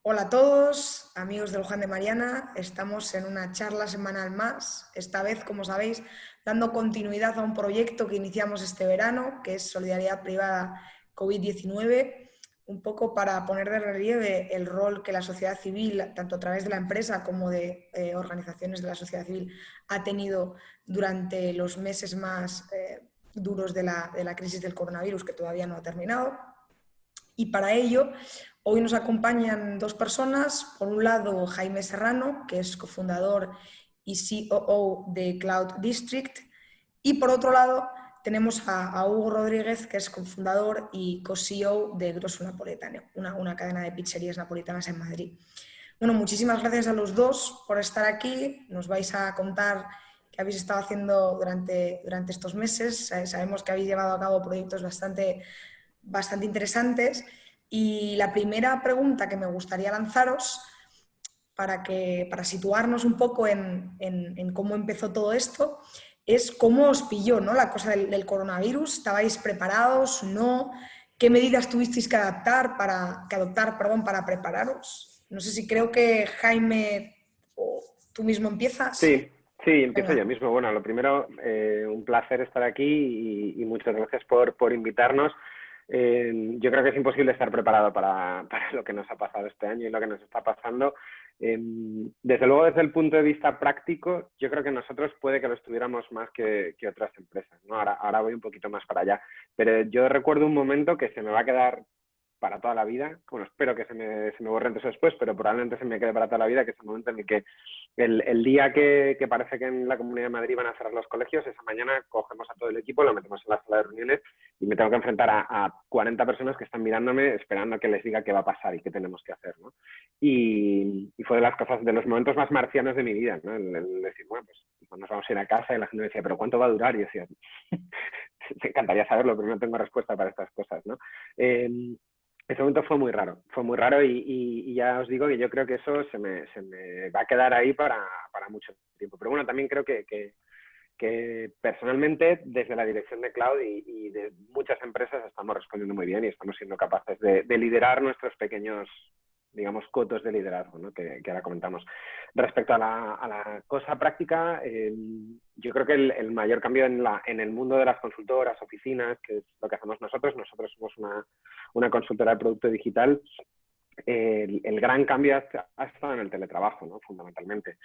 Hola a todos, amigos del Juan de Mariana. Estamos en una charla semanal más, esta vez, como sabéis, dando continuidad a un proyecto que iniciamos este verano, que es Solidaridad Privada COVID-19, un poco para poner de relieve el rol que la sociedad civil, tanto a través de la empresa como de organizaciones de la sociedad civil, ha tenido durante los meses más duros de la crisis del coronavirus, que todavía no ha terminado. Y para ello, hoy nos acompañan dos personas. Por un lado, Jaime Serrano, que es cofundador y COO de Cloud District. Y por otro lado, tenemos a Hugo Rodríguez, que es cofundador y co-CEO de Grosso Napoletano, una cadena de pizzerías napolitanas en Madrid. Bueno, muchísimas gracias a los dos por estar aquí. Nos vais a contar qué habéis estado haciendo durante estos meses. Sabemos que habéis llevado a cabo proyectos bastante interesantes. Y la primera pregunta que me gustaría lanzaros, para situarnos un poco en cómo empezó todo esto, es cómo os pilló, ¿no?, la cosa del coronavirus. ¿Estabais preparados? ¿No? ¿Qué medidas tuvisteis que adoptar para prepararos? No sé si creo que Jaime o tú mismo empiezas. Sí, empiezo Venga. yo mismo. Bueno, lo primero, un placer estar aquí y muchas gracias por invitarnos. Yo creo que es imposible estar preparado para lo que nos ha pasado este año y lo que nos está pasando. Desde luego, desde el punto de vista práctico, yo creo que nosotros puede que lo estuviéramos más que otras empresas, ¿no? Ahora voy un poquito más para allá. Pero yo recuerdo un momento que se me va a quedar para toda la vida. Bueno, espero que se me borre antes o después, pero probablemente se me quede para toda la vida, que es el momento en el que el día que parece que en la Comunidad de Madrid van a cerrar los colegios, esa mañana cogemos a todo el equipo, lo metemos en la sala de reuniones y me tengo que enfrentar a 40 personas que están mirándome esperando a que les diga qué va a pasar y qué tenemos que hacer, ¿no? Y fue de las cosas, de los momentos más marcianos de mi vida, ¿no? El decir, bueno, pues nos vamos a ir a casa, y la gente me decía, ¿pero cuánto va a durar? Y yo decía, me encantaría saberlo, pero no tengo respuesta para estas cosas, ¿no? Ese momento fue muy raro y ya os digo que yo creo que eso se me va a quedar ahí para mucho tiempo. Pero bueno, también creo que personalmente desde la dirección de Cloud y de muchas empresas estamos respondiendo muy bien y estamos siendo capaces de liderar nuestros pequeños, digamos, cotos de liderazgo, ¿no? que ahora comentamos. Respecto a la cosa práctica, yo creo que el mayor cambio en el mundo de las consultoras, oficinas, que es lo que hacemos nosotros somos una consultora de producto digital. El gran cambio ha estado en el teletrabajo, ¿no? Fundamentalmente.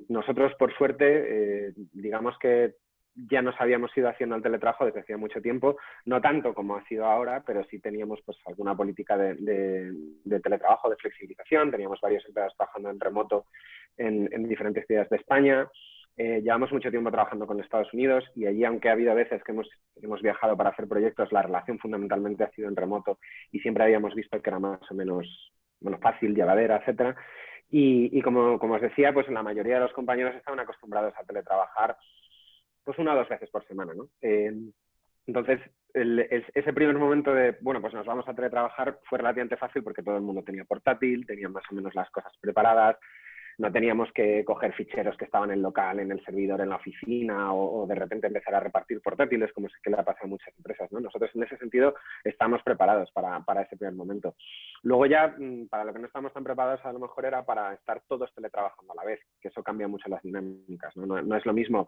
Nosotros, por suerte, digamos que ya nos habíamos ido haciendo el teletrabajo desde hacía mucho tiempo, no tanto como ha sido ahora, pero sí teníamos pues alguna política de teletrabajo, de flexibilización, teníamos varios empleados trabajando en remoto en diferentes ciudades de España. Llevamos mucho tiempo trabajando con Estados Unidos y allí, aunque ha habido veces que hemos viajado para hacer proyectos, la relación fundamentalmente ha sido en remoto y siempre habíamos visto que era más o menos fácil, llevadera, etcétera. Y como os decía, pues la mayoría de los compañeros estaban acostumbrados a teletrabajar pues 1 o 2 veces por semana, ¿no? Entonces, ese primer momento de, bueno, pues nos vamos a teletrabajar fue relativamente fácil porque todo el mundo tenía portátil, tenía más o menos las cosas preparadas, no teníamos que coger ficheros que estaban en local, en el servidor, en la oficina o de repente empezar a repartir portátiles, como sé que le ha pasado a muchas empresas, ¿no? Nosotros en ese sentido estamos preparados para ese primer momento. Luego ya, para lo que no estamos tan preparados, a lo mejor era para estar todos teletrabajando a la vez, que eso cambia mucho las dinámicas, ¿no? No es lo mismo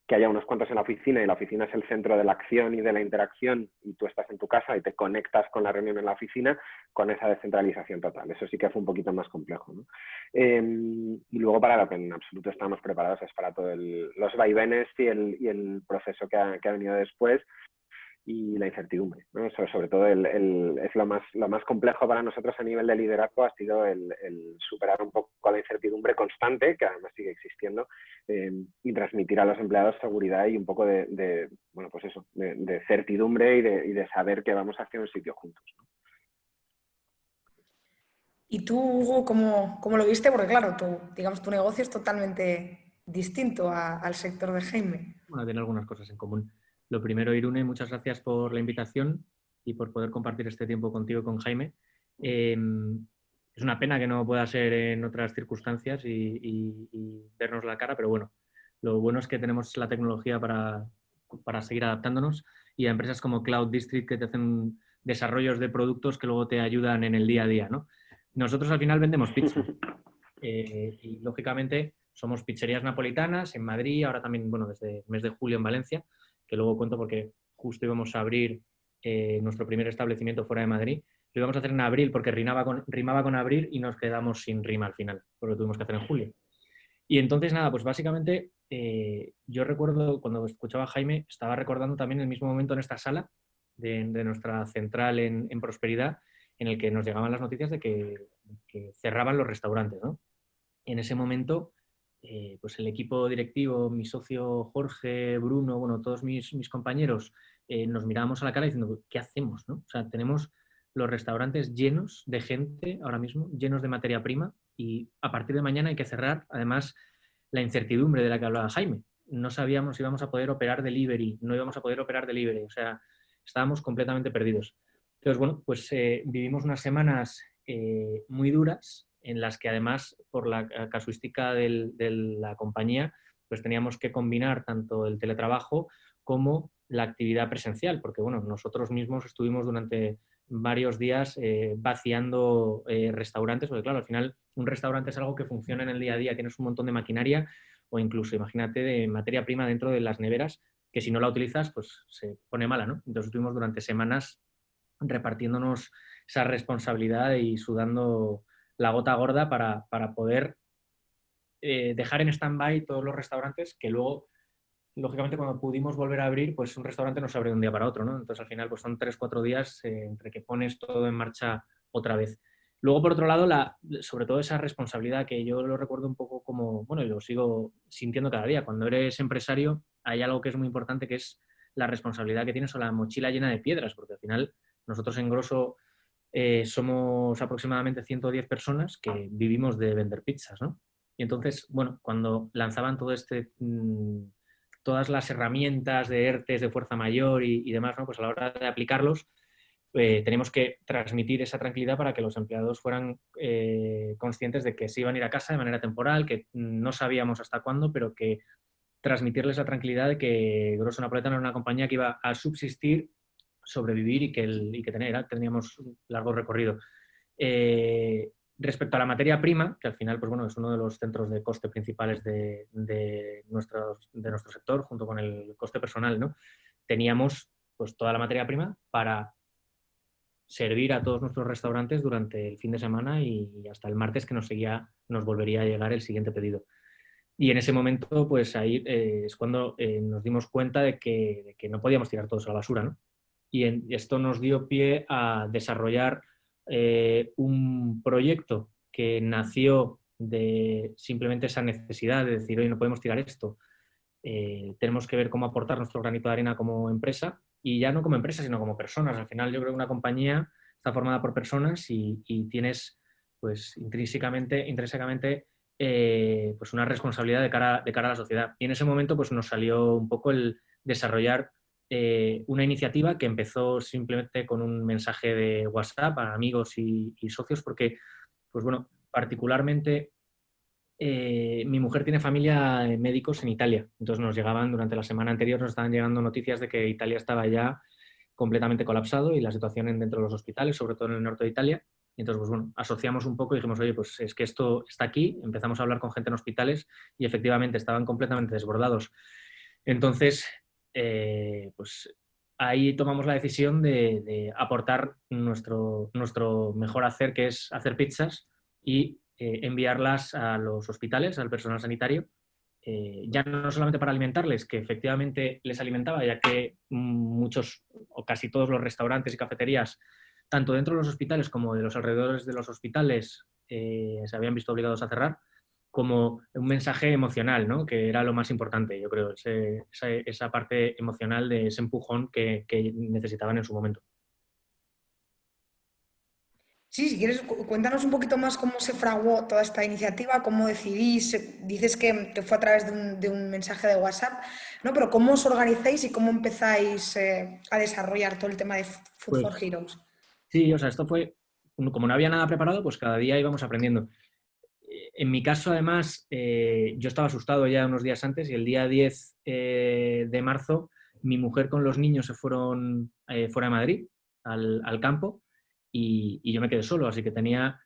que haya unos cuantos en la oficina y la oficina es el centro de la acción y de la interacción y tú estás en tu casa y te conectas con la reunión en la oficina, con esa descentralización total. Eso sí que fue un poquito más complejo, ¿no? Y luego para lo que en absoluto estamos preparados es para todos los vaivenes y el proceso que ha venido después y la incertidumbre, ¿no? Sobre todo es lo más complejo para nosotros a nivel de liderazgo, ha sido el superar un poco la incertidumbre constante, que además sigue existiendo, y transmitir a los empleados seguridad y un poco de certidumbre y de saber que vamos hacia un sitio juntos, ¿no? ¿Y tú, Hugo, cómo lo viste? Porque claro, tu negocio es totalmente distinto al sector de Jaime. Bueno, tiene algunas cosas en común. Lo primero, Irune, muchas gracias por la invitación y por poder compartir este tiempo contigo y con Jaime. Es una pena que no pueda ser en otras circunstancias y vernos la cara, pero bueno, lo bueno es que tenemos la tecnología para seguir adaptándonos y a empresas como Cloud District que te hacen desarrollos de productos que luego te ayudan en el día a día, ¿no? Nosotros al final vendemos pizza. Y lógicamente somos pizzerías napolitanas en Madrid, ahora también, bueno, desde el mes de julio en Valencia, que luego cuento porque justo íbamos a abrir nuestro primer establecimiento fuera de Madrid. Lo íbamos a hacer en abril porque rimaba con abril y nos quedamos sin rima al final, porque lo tuvimos que hacer en julio. Y entonces, nada, pues básicamente yo recuerdo cuando escuchaba a Jaime, estaba recordando también el mismo momento en esta sala de nuestra central en Prosperidad, en el que nos llegaban las noticias de que cerraban los restaurantes, ¿no? En ese momento, pues el equipo directivo, mi socio Jorge, Bruno, bueno, todos mis compañeros, nos mirábamos a la cara diciendo, ¿qué hacemos, no? O sea, tenemos los restaurantes llenos de gente ahora mismo, llenos de materia prima, y a partir de mañana hay que cerrar, además, la incertidumbre de la que hablaba Jaime. No sabíamos si íbamos a poder operar delivery, no íbamos a poder operar delivery, o sea, estábamos completamente perdidos. Entonces, bueno, pues vivimos unas semanas muy duras, en las que además, por la casuística de la compañía, pues teníamos que combinar tanto el teletrabajo como la actividad presencial, porque bueno, nosotros mismos estuvimos durante varios días vaciando restaurantes, porque claro, al final un restaurante es algo que funciona en el día a día, tienes un montón de maquinaria o incluso, imagínate, de materia prima dentro de las neveras, que si no la utilizas, pues se pone mala, ¿no? Entonces estuvimos durante semanas repartiéndonos esa responsabilidad y sudando la gota gorda para poder dejar en stand-by todos los restaurantes que luego, lógicamente, cuando pudimos volver a abrir, pues un restaurante no se abre de un día para otro, ¿no? Entonces, al final, pues son 3-4 días entre que pones todo en marcha otra vez. Luego, por otro lado, sobre todo esa responsabilidad que yo lo recuerdo un poco como, bueno, y lo sigo sintiendo cada día. Cuando eres empresario hay algo que es muy importante, que es la responsabilidad que tienes o la mochila llena de piedras, porque al final nosotros en Grosso somos aproximadamente 110 personas que vivimos de vender pizzas, ¿no? Y entonces, bueno, cuando lanzaban todas las herramientas de ERTES de fuerza mayor y demás, ¿no? Pues a la hora de aplicarlos, tenemos que transmitir esa tranquilidad para que los empleados fueran conscientes de que se iban a ir a casa de manera temporal, que no sabíamos hasta cuándo, pero que transmitirles la tranquilidad de que Grosso Napoletano era una compañía que iba a subsistir, sobrevivir y que teníamos un largo recorrido. Respecto a la materia prima, que al final pues bueno, es uno de los centros de coste principales de nuestro sector, junto con el coste personal, ¿no? Teníamos pues toda la materia prima para servir a todos nuestros restaurantes durante el fin de semana y hasta el martes, que nos volvería a llegar el siguiente pedido. Y en ese momento, pues ahí es cuando nos dimos cuenta de que no podíamos tirar todos a la basura, ¿no? Y esto nos dio pie a desarrollar un proyecto que nació de simplemente esa necesidad de decir, oye, no podemos tirar esto, tenemos que ver cómo aportar nuestro granito de arena como empresa, y ya no como empresa, sino como personas. Al final yo creo que una compañía está formada por personas y tienes pues intrínsecamente pues una responsabilidad de cara a la sociedad. Y en ese momento pues nos salió un poco el desarrollar una iniciativa que empezó simplemente con un mensaje de WhatsApp a amigos y socios, porque, pues bueno, particularmente mi mujer tiene familia de médicos en Italia. Entonces nos llegaban, durante la semana anterior, nos estaban llegando noticias de que Italia estaba ya completamente colapsado y la situación dentro de los hospitales, sobre todo en el norte de Italia. Y entonces, pues bueno, asociamos un poco y dijimos, oye, pues es que esto está aquí. Empezamos a hablar con gente en hospitales y efectivamente estaban completamente desbordados. Entonces, pues ahí tomamos la decisión de aportar nuestro mejor hacer, que es hacer pizzas y enviarlas a los hospitales, al personal sanitario, ya no solamente para alimentarles, que efectivamente les alimentaba, ya que muchos o casi todos los restaurantes y cafeterías, tanto dentro de los hospitales como de los alrededores de los hospitales, se habían visto obligados a cerrar, como un mensaje emocional, ¿no? Que era lo más importante, yo creo, esa parte emocional de ese empujón que necesitaban en su momento. Sí, si quieres, cuéntanos un poquito más cómo se fraguó toda esta iniciativa, cómo decidís, dices que fue a través de un mensaje de WhatsApp, ¿no? Pero ¿cómo os organizáis y cómo empezáis a desarrollar todo el tema de Food Pues for Heroes? sí, o sea, esto fue, como no había nada preparado, pues cada día íbamos aprendiendo. En mi caso, además, yo estaba asustado ya unos días antes y el día 10 de marzo mi mujer con los niños se fueron fuera de Madrid, al campo, y yo me quedé solo, así que tenía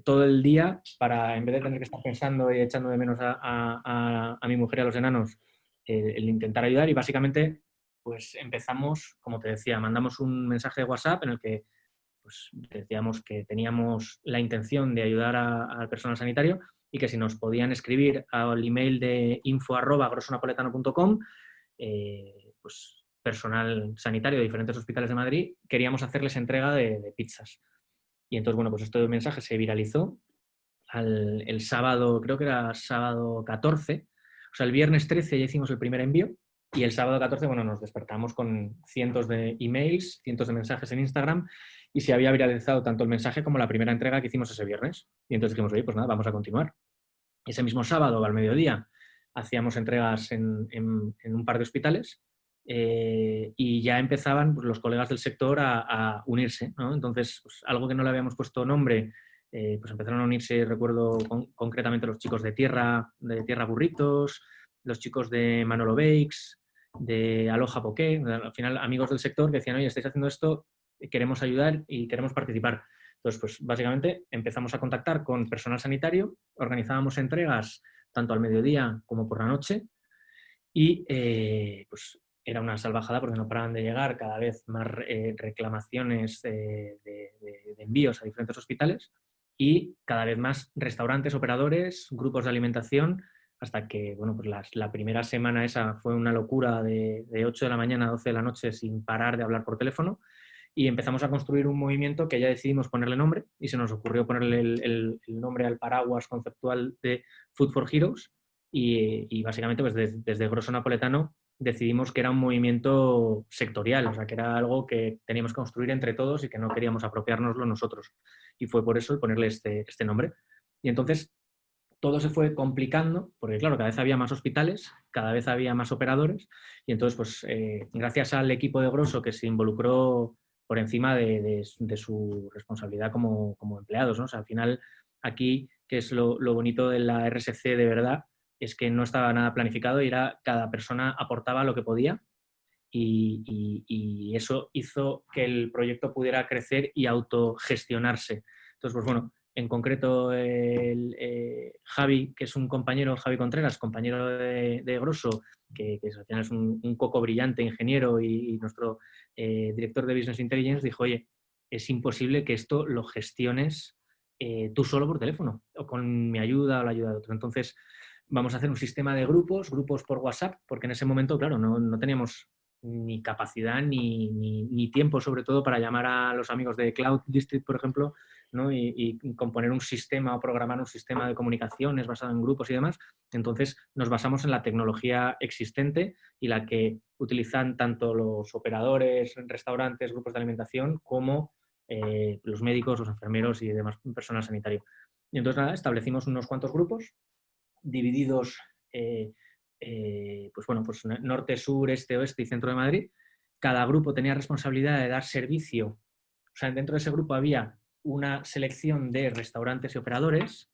todo el día para, en vez de tener que estar pensando y echando de menos a mi mujer y a los enanos, el intentar ayudar. Y básicamente pues empezamos, como te decía, mandamos un mensaje de WhatsApp en el que pues, decíamos que teníamos la intención de ayudar al personal sanitario y que si nos podían escribir al email de info@grosonapoletano.com, pues personal sanitario de diferentes hospitales de Madrid, queríamos hacerles entrega de pizzas. Y entonces, bueno, pues este mensaje se viralizó el sábado, creo que era sábado 14, o sea, el viernes 13 ya hicimos el primer envío y el sábado 14, bueno, nos despertamos con cientos de emails, cientos de mensajes en Instagram y se había viralizado tanto el mensaje como la primera entrega que hicimos ese viernes. Y entonces dijimos, oye, pues nada, vamos a continuar. Ese mismo sábado, al mediodía, hacíamos entregas en un par de hospitales y ya empezaban pues, los colegas del sector a unirse, ¿no? Entonces, pues, algo que no le habíamos puesto nombre, pues empezaron a unirse, recuerdo concretamente los chicos de Tierra Burritos, los chicos de Manolo Bakes, de Aloha Poké, al final amigos del sector que decían, oye, estáis haciendo esto, queremos ayudar y queremos participar. Entonces, pues básicamente empezamos a contactar con personal sanitario, organizábamos entregas tanto al mediodía como por la noche y pues era una salvajada porque no paraban de llegar cada vez más reclamaciones de envíos a diferentes hospitales y cada vez más restaurantes, operadores, grupos de alimentación, hasta que, bueno, pues la primera semana esa fue una locura de 8 de la mañana a 12 de la noche sin parar de hablar por teléfono y empezamos a construir un movimiento que ya decidimos ponerle nombre y se nos ocurrió ponerle el nombre al paraguas conceptual de Food for Heroes y básicamente pues desde Grosso Napoletano decidimos que era un movimiento sectorial, o sea, que era algo que teníamos que construir entre todos y que no queríamos apropiárnoslo nosotros. Y fue por eso el ponerle este nombre. Y entonces todo se fue complicando, porque claro, cada vez había más hospitales, cada vez había más operadores, y entonces, pues, gracias al equipo de Grosso que se involucró por encima de su responsabilidad como empleados, ¿no? O sea, al final, aquí, que es lo bonito de la RSC de verdad, es que no estaba nada planificado y era cada persona aportaba lo que podía y eso hizo que el proyecto pudiera crecer y autogestionarse. Entonces, pues bueno, en concreto Javi, que es un compañero, Javi Contreras, compañero de Grosso, que al final es un coco brillante, ingeniero y nuestro director de Business Intelligence, dijo, oye, es imposible que esto lo gestiones tú solo por teléfono o con mi ayuda o la ayuda de otro. Entonces, vamos a hacer un sistema de grupos por WhatsApp, porque en ese momento, claro, no teníamos ni capacidad ni tiempo, sobre todo, para llamar a los amigos de Cloud District, por ejemplo, ¿no? y componer un sistema o programar un sistema de comunicaciones basado en grupos y demás. Entonces, nos basamos en la tecnología existente y la que utilizan tanto los operadores, restaurantes, grupos de alimentación, como los médicos, los enfermeros y demás personal sanitario. Y entonces, nada, establecimos unos cuantos grupos divididos pues bueno, pues norte, sur, este, oeste y centro de Madrid. Cada grupo tenía responsabilidad de dar servicio. O sea, dentro de ese grupo había una selección de restaurantes y operadores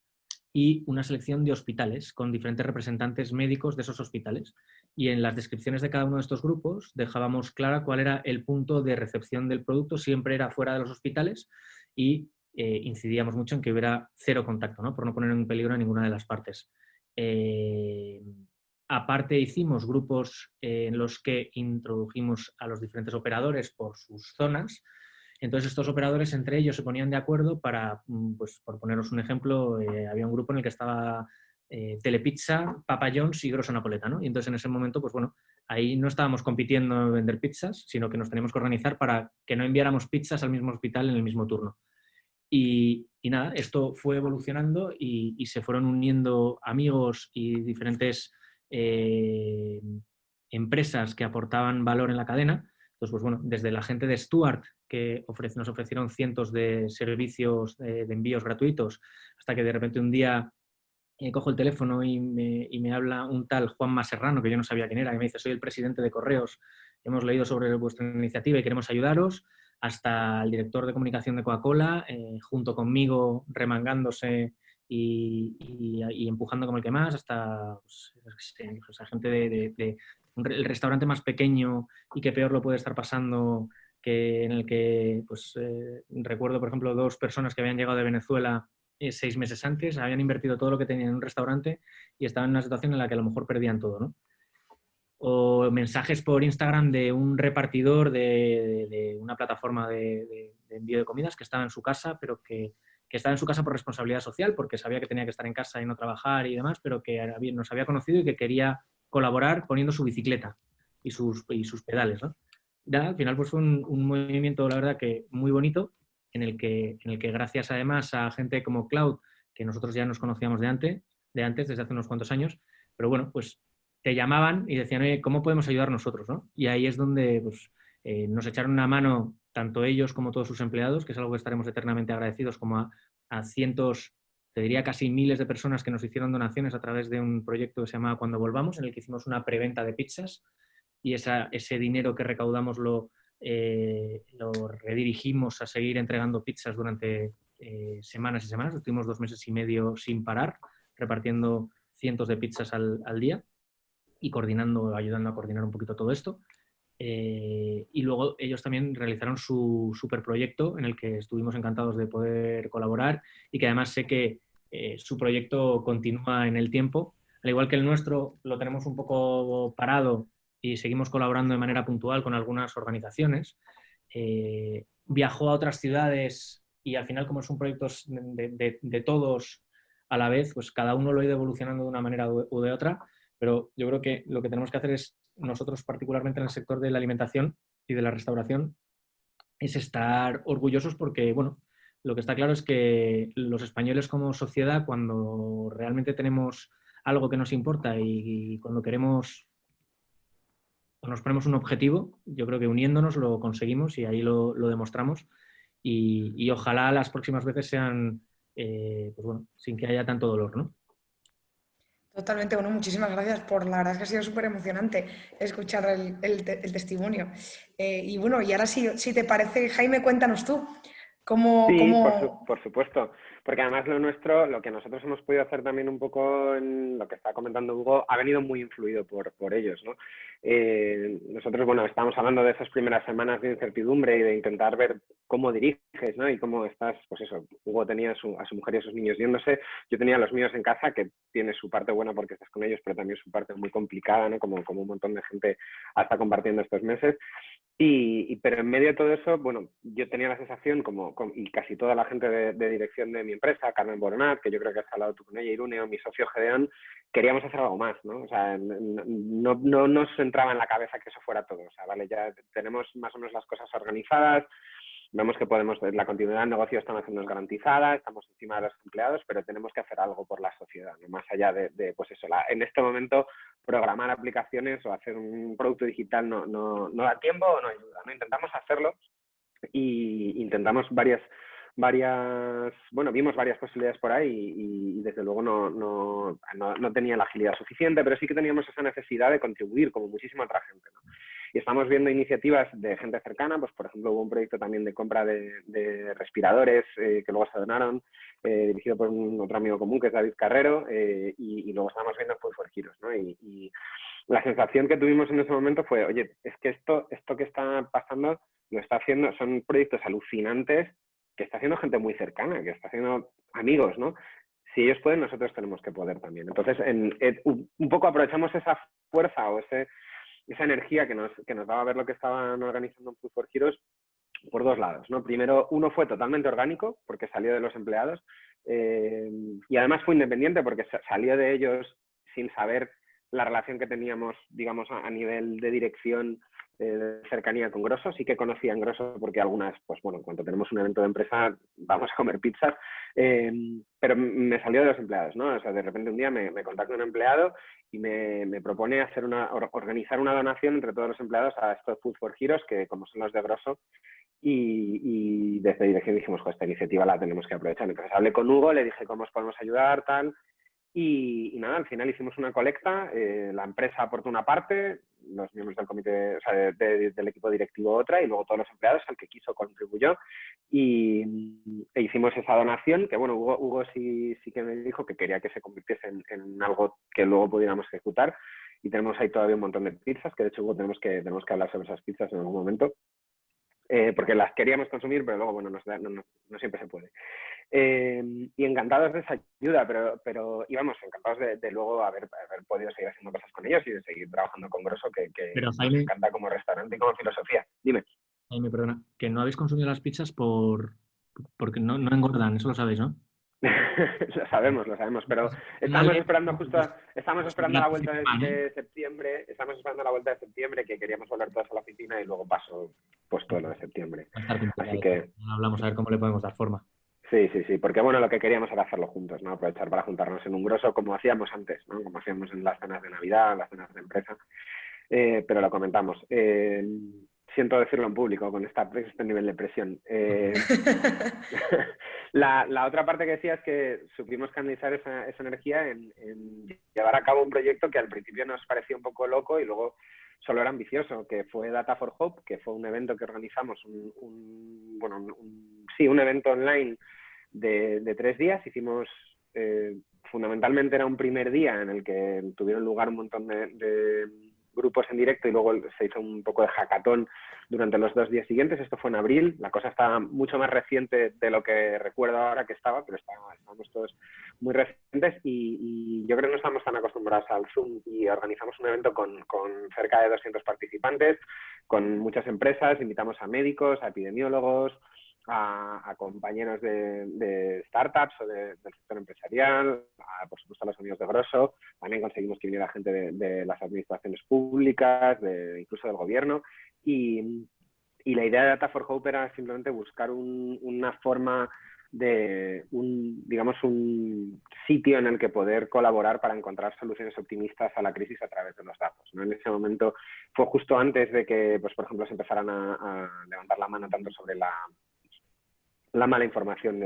y una selección de hospitales con diferentes representantes médicos de esos hospitales. Y en las descripciones de cada uno de estos grupos dejábamos clara cuál era el punto de recepción del producto, siempre era fuera de los hospitales y incidíamos mucho en que hubiera cero contacto, ¿no? Por no poner en peligro a ninguna de las partes. Aparte hicimos grupos en los que introdujimos a los diferentes operadores por sus zonas. Entonces estos operadores entre ellos se ponían de acuerdo para, pues por poneros un ejemplo, había un grupo en el que estaba Telepizza, Papa John's y Grosso Napoletano. Y entonces en ese momento, pues bueno, ahí no estábamos compitiendo en vender pizzas, sino que nos teníamos que organizar para que no enviáramos pizzas al mismo hospital en el mismo turno. Y nada, esto fue evolucionando y se fueron uniendo amigos y diferentes empresas que aportaban valor en la cadena. Entonces, pues bueno, desde la gente de Stuart, que nos ofrecieron cientos de servicios de envíos gratuitos, hasta que de repente un día cojo el teléfono y me habla un tal Juanma Serrano, que yo no sabía quién era, y me dice, soy el presidente de Correos, hemos leído sobre vuestra iniciativa y queremos ayudaros, hasta el director de comunicación de Coca-Cola, junto conmigo remangándose y empujando como el que más, hasta pues, gente el restaurante más pequeño y que peor lo puede estar pasando en el que pues, recuerdo, por ejemplo, 2 personas que habían llegado de Venezuela 6 meses antes, habían invertido todo lo que tenían en un restaurante y estaban en una situación en la que a lo mejor perdían todo, ¿no? O mensajes por Instagram de un repartidor de una plataforma de envío de comidas que estaba en su casa, pero que estaba en su casa por responsabilidad social, porque sabía que tenía que estar en casa y no trabajar y demás, pero que nos había conocido y que quería colaborar poniendo su bicicleta y sus pedales, ¿no? Ya, al final pues fue un movimiento, la verdad, que muy bonito, en el que gracias además a gente como Cloud, que nosotros ya nos conocíamos de antes, desde hace unos cuantos años, pero bueno, pues te llamaban y decían, oye, ¿cómo podemos ayudar nosotros? ¿No? Y ahí es donde pues, nos echaron una mano tanto ellos como todos sus empleados, que es algo que estaremos eternamente agradecidos, como a cientos, te diría casi miles de personas que nos hicieron donaciones a través de un proyecto que se llamaba Cuando Volvamos, en el que hicimos una preventa de pizzas y ese dinero que recaudamos lo redirigimos a seguir entregando pizzas durante semanas y semanas. Estuvimos 2 meses y medio sin parar, repartiendo cientos de pizzas al día y ayudando a coordinar un poquito todo esto. Y luego ellos también realizaron su superproyecto en el que estuvimos encantados de poder colaborar y que además sé que su proyecto continúa en el tiempo. Al igual que el nuestro, lo tenemos un poco parado y seguimos colaborando de manera puntual con algunas organizaciones. Viajó a otras ciudades y al final, como es un proyecto de todos a la vez, pues cada uno lo ha ido evolucionando de una manera u de otra, pero yo creo que lo que tenemos que hacer es, nosotros particularmente en el sector de la alimentación y de la restauración, es estar orgullosos porque, bueno, lo que está claro es que los españoles como sociedad, cuando realmente tenemos algo que nos importa y cuando queremos o nos ponemos un objetivo, yo creo que uniéndonos lo conseguimos y ahí lo demostramos y ojalá las próximas veces sean, pues bueno, sin que haya tanto dolor, ¿no? Totalmente, bueno, muchísimas gracias por, la verdad es que ha sido súper emocionante escuchar el testimonio. Y bueno, y ahora si te parece, Jaime, cuéntanos tú, cómo, Sí, cómo... por supuesto, porque además lo nuestro, lo que nosotros hemos podido hacer también un poco en lo que está comentando Hugo, ha venido muy influido por ellos, ¿no? Nosotros, bueno, estamos hablando de esas primeras semanas de incertidumbre y de intentar ver cómo diriges, ¿no? Y cómo estás, pues eso, Hugo tenía a su mujer y a sus niños yéndose, yo tenía a los míos en casa, que tiene su parte buena porque estás con ellos, pero también su parte muy complicada, ¿no? Como un montón de gente está compartiendo estos meses. Pero en medio de todo eso, bueno, yo tenía la sensación, y casi toda la gente de dirección de mi empresa, Carmen Boronat, que yo creo que has hablado tú con ella, Irune, o mi socio Gedeón, queríamos hacer algo más, ¿no? O sea, no nos entraba en la cabeza que eso fuera todo. O sea, vale, ya tenemos más o menos las cosas organizadas, vemos que la continuidad del negocio está más o menos garantizada, estamos encima de los empleados, pero tenemos que hacer algo por la sociedad, ¿no? Más allá de pues eso, en este momento programar aplicaciones o hacer un producto digital no da tiempo o no ayuda, ¿no? Intentamos hacerlo y intentamos vimos varias posibilidades por ahí y desde luego no tenía la agilidad suficiente, pero sí que teníamos esa necesidad de contribuir como muchísima otra gente, ¿no? Y estamos viendo iniciativas de gente cercana, pues por ejemplo hubo un proyecto también de compra de respiradores que luego se donaron, dirigido por otro amigo común que es David Carrero, y luego estamos viendo Food for Heroes, ¿no? Y la sensación que tuvimos en ese momento fue, oye, es que esto que está pasando lo está haciendo, son proyectos alucinantes que está haciendo gente muy cercana, que está haciendo amigos, ¿no? Si ellos pueden, nosotros tenemos que poder también. Entonces, un poco aprovechamos esa fuerza o esa energía que nos daba ver lo que estaban organizando en Food for Heroes por dos lados, ¿no? Primero, uno fue totalmente orgánico, porque salió de los empleados, y además fue independiente porque salió de ellos sin saber la relación que teníamos, digamos, a nivel de dirección, de cercanía con Grosso. Sí que conocían Grosso porque algunas, pues bueno, en cuanto tenemos un evento de empresa vamos a comer pizzas, pero me salió de los empleados, ¿no? O sea, de repente un día me contacta un empleado y me propone organizar una donación entre todos los empleados a estos Food for Heroes, que como son los de Grosso, y desde dirección dijimos, esta iniciativa la tenemos que aprovechar. Entonces hablé con Hugo, le dije cómo os podemos ayudar, tal, y nada, al final hicimos una colecta, la empresa aportó una parte, los miembros del comité, o sea, del equipo directivo otra, y luego todos los empleados, el que quiso contribuyó, e hicimos esa donación, que bueno, Hugo sí que me dijo que quería que se convirtiese en algo que luego pudiéramos ejecutar, y tenemos ahí todavía un montón de pizzas, que de hecho Hugo tenemos que hablar sobre esas pizzas en algún momento. porque las queríamos consumir, pero luego, bueno, no siempre se puede. Y encantados de esa ayuda, pero íbamos encantados de luego haber podido seguir haciendo cosas con ellos y de seguir trabajando con Grosso, que Pero, nos Jaime, encanta como restaurante y como filosofía. Dime. Jaime, perdona, que no habéis consumido las pizzas porque no engordan, eso lo sabéis, ¿no? Lo sabemos, pero estamos esperando la vuelta de septiembre, que queríamos volver todos a la oficina y luego pasó pues todo lo de septiembre. Va a estar complicado. Así que hablamos a ver cómo le podemos dar forma. Sí, porque bueno, lo que queríamos era hacerlo juntos, ¿no? Aprovechar para juntarnos en un Grosso como hacíamos antes, ¿no? Como hacíamos en las cenas de Navidad, en las cenas de empresa, pero lo comentamos. Siento decirlo en público con este nivel de presión. La otra parte que decía es que supimos canalizar esa energía en llevar a cabo un proyecto que al principio nos parecía un poco loco y luego solo era ambicioso, que fue Data for Hope, que fue un evento que organizamos, un evento online de 3 días. Hicimos, fundamentalmente era un primer día en el que tuvieron lugar un montón de grupos en directo y luego se hizo un poco de hackathon durante los 2 días siguientes. Esto fue en abril, la cosa está mucho más reciente de lo que recuerdo ahora que estaba, pero estábamos todos muy recientes y yo creo que no estamos tan acostumbrados al Zoom y organizamos un evento con cerca de 200 participantes, con muchas empresas, invitamos a médicos, a epidemiólogos, a compañeros de startups o del sector empresarial, por supuesto a los amigos de Grosso. También conseguimos que viniera gente de las administraciones públicas, incluso del gobierno. Y la idea de Data for Hope era simplemente buscar una forma de un sitio en el que poder colaborar para encontrar soluciones optimistas a la crisis a través de los datos, ¿no? En ese momento fue justo antes de que, pues, por ejemplo, se empezaran a levantar la mano tanto sobre la mala información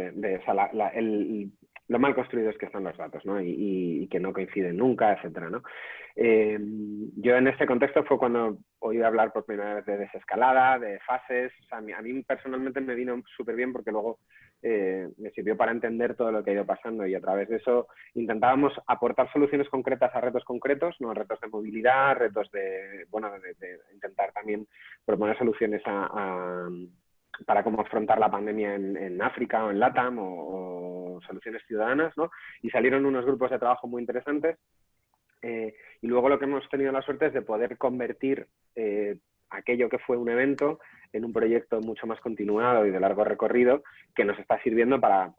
lo mal construidos que están los datos, ¿no? Y que no coinciden nunca, etcétera, ¿no? Yo en este contexto fue cuando oí hablar por primera vez de desescalada, de fases. O sea, a mí personalmente me vino súper bien porque luego me sirvió para entender todo lo que ha ido pasando y a través de eso intentábamos aportar soluciones concretas a retos concretos, ¿no? Retos de movilidad, retos de intentar también proponer soluciones para cómo afrontar la pandemia en África o en LATAM o soluciones ciudadanas, ¿no? Y salieron unos grupos de trabajo muy interesantes y luego lo que hemos tenido la suerte es de poder convertir aquello que fue un evento en un proyecto mucho más continuado y de largo recorrido que nos está sirviendo para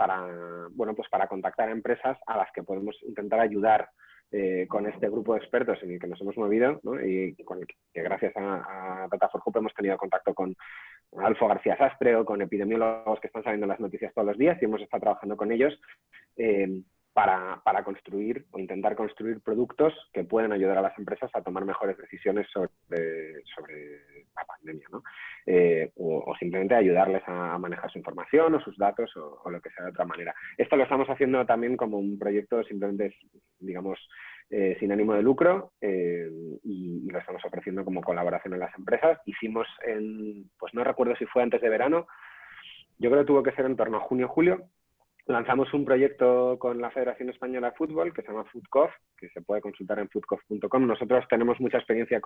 contactar a empresas a las que podemos intentar ayudar con este grupo de expertos en el que nos hemos movido, ¿no? Y con el que gracias a Data for Hope hemos tenido contacto con Alfo García Sastre o con epidemiólogos que están saliendo las noticias todos los días y hemos estado trabajando con ellos para construir o intentar construir productos que pueden ayudar a las empresas a tomar mejores decisiones sobre la pandemia, ¿no? O simplemente ayudarles a manejar su información o sus datos o lo que sea de otra manera. Esto lo estamos haciendo también como un proyecto simplemente, digamos, sin ánimo de lucro y lo estamos ofreciendo como colaboración en las empresas. Hicimos pues no recuerdo si fue antes de verano, yo creo que tuvo que ser en torno a junio o julio. Lanzamos un proyecto con la Federación Española de Fútbol que se llama FoodCoff, que se puede consultar en foodcoff.com. Nosotros tenemos mucha experiencia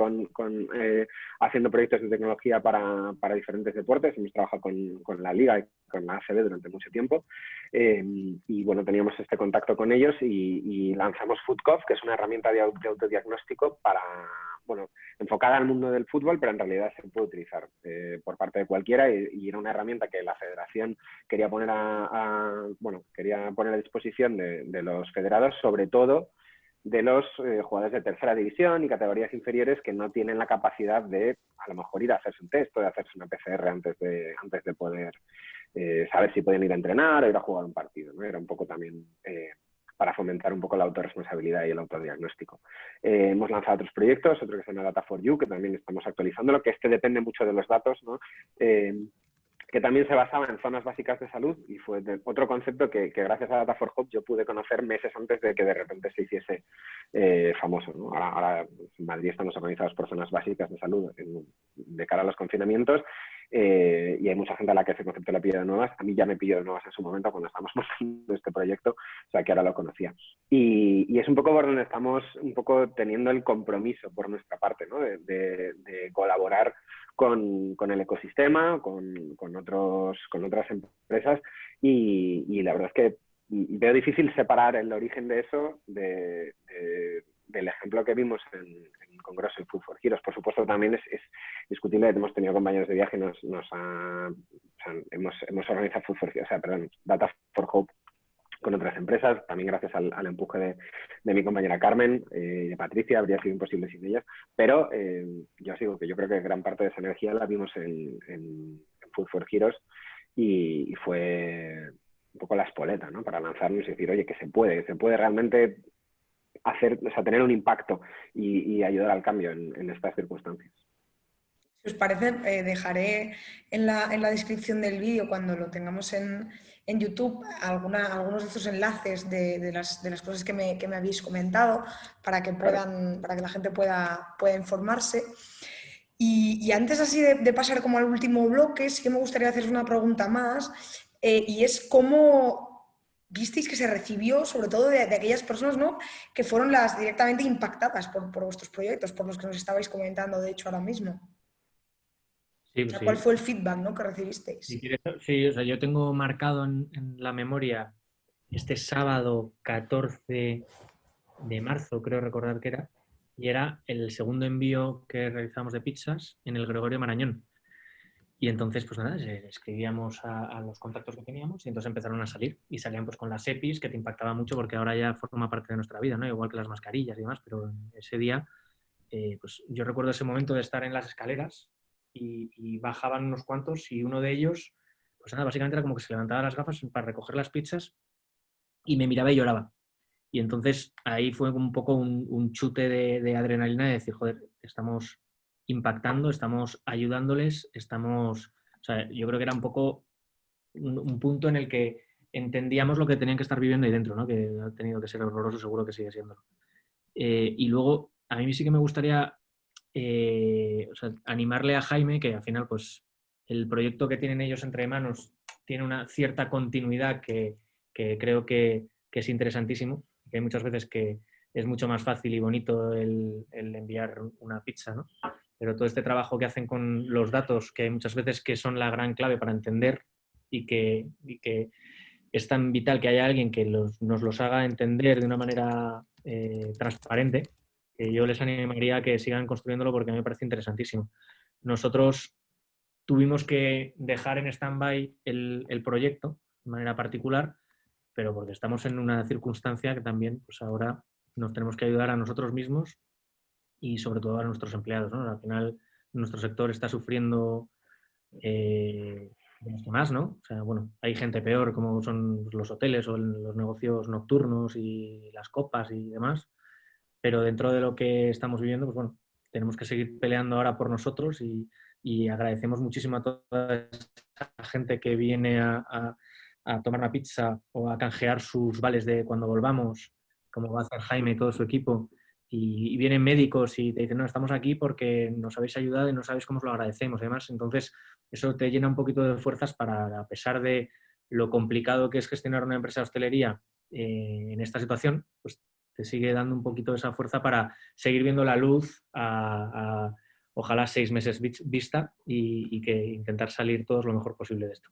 haciendo proyectos de tecnología para diferentes deportes. Hemos trabajado con la Liga y con la ACB durante mucho tiempo. Y bueno, teníamos este contacto con ellos y lanzamos FoodCoff, que es una herramienta de autodiagnóstico enfocada al mundo del fútbol, pero en realidad se puede utilizar por parte de cualquiera y era una herramienta que la Federación quería poner a disposición de los federados, sobre todo de los jugadores de tercera división y categorías inferiores que no tienen la capacidad de a lo mejor ir a hacerse un test o de hacerse una PCR antes de poder saber si pueden ir a entrenar o ir a jugar un partido, ¿no? Era un poco también para fomentar un poco la autorresponsabilidad y el autodiagnóstico. Hemos lanzado otros proyectos, otro que se llama Data for You, que también estamos actualizándolo, que depende mucho de los datos, ¿no? Que también se basaba en zonas básicas de salud y fue otro concepto que gracias a Data for Hope yo pude conocer meses antes de que de repente se hiciese famoso, ¿no? Ahora en Madrid estamos organizados por zonas básicas de salud de cara a los confinamientos y hay mucha gente a la que ese concepto le pilló de nuevas. A mí ya me pilló de nuevas en su momento cuando estábamos montando este proyecto, o sea que ahora lo conocía. Y es un poco por donde estamos un poco teniendo el compromiso por nuestra parte, ¿no? De colaborar con el ecosistema, con otras empresas y la verdad es que veo difícil separar el origen de eso del ejemplo que vimos en Congreso en Food for Heroes. Por supuesto, también es discutible. Hemos tenido compañeros de viaje y hemos organizado Data for Hope con otras empresas, también gracias al empuje de mi compañera Carmen y de Patricia. Habría sido imposible sin ellas, pero yo creo que gran parte de esa energía la vimos en Food for Heroes y fue un poco la espoleta, ¿no? Para lanzarnos y decir, oye, que se puede realmente tener un impacto y ayudar al cambio en estas circunstancias. Si os parece, dejaré en la descripción del vídeo, cuando lo tengamos en YouTube, algunos de estos enlaces de las cosas que me habéis comentado para que la gente pueda informarse. Y antes así de pasar como al último bloque, sí que me gustaría haceros una pregunta más, y es cómo visteis que se recibió, sobre todo de aquellas personas, ¿no?, que fueron las directamente impactadas por vuestros proyectos, por los que nos estabais comentando, de hecho, ahora mismo. Sí, O sea, sí. ¿cuál fue el feedback, ¿no?, que recibisteis? Sí, o sea, yo tengo marcado en la memoria este sábado 14 de marzo, creo recordar que era, y era el segundo envío que realizamos de pizzas en el Gregorio Marañón. Y entonces, pues nada, escribíamos a los contactos que teníamos y entonces empezaron a salir. Y salían pues con las EPIs, que te impactaba mucho porque ahora ya forma parte de nuestra vida, ¿no? Igual que las mascarillas y demás, pero ese día, pues yo recuerdo ese momento de estar en las escaleras y bajaban unos cuantos y uno de ellos, pues nada, básicamente era como que se levantaba las gafas para recoger las pizzas y me miraba y lloraba. Y entonces ahí fue un poco un chute de adrenalina de decir, joder, estamos impactando, estamos ayudándoles, O sea, yo creo que era un poco un punto en el que entendíamos lo que tenían que estar viviendo ahí dentro, ¿no? Que ha tenido que ser horroroso, seguro que sigue siendo. Y luego, a mí sí que me gustaría animarle a Jaime, que al final, pues, el proyecto que tienen ellos entre manos tiene una cierta continuidad que creo que es interesantísimo. Que hay muchas veces que es mucho más fácil y bonito el enviar una pizza, ¿no? Pero todo este trabajo que hacen con los datos, que hay muchas veces que son la gran clave para entender y que es tan vital que haya alguien que nos los haga entender de una manera transparente, que yo les animaría a que sigan construyéndolo porque a mí me parece interesantísimo. Nosotros tuvimos que dejar en stand-by el proyecto de manera particular, pero porque estamos en una circunstancia que también, pues ahora nos tenemos que ayudar a nosotros mismos y sobre todo a nuestros empleados, ¿no? Al final, nuestro sector está sufriendo de los que más, ¿no? O sea, bueno, hay gente peor, como son los hoteles o los negocios nocturnos y las copas y demás, pero dentro de lo que estamos viviendo, pues bueno, tenemos que seguir peleando ahora por nosotros y agradecemos muchísimo a toda esa gente que viene a tomar una pizza o a canjear sus vales de cuando volvamos, como va a hacer Jaime y todo su equipo. Y vienen médicos y te dicen, no, estamos aquí porque nos habéis ayudado y no sabéis cómo os lo agradecemos. Además, entonces, eso te llena un poquito de fuerzas para, a pesar de lo complicado que es gestionar una empresa de hostelería en esta situación, pues te sigue dando un poquito de esa fuerza para seguir viendo la luz a ojalá 6 meses vista y que intentar salir todos lo mejor posible de esto.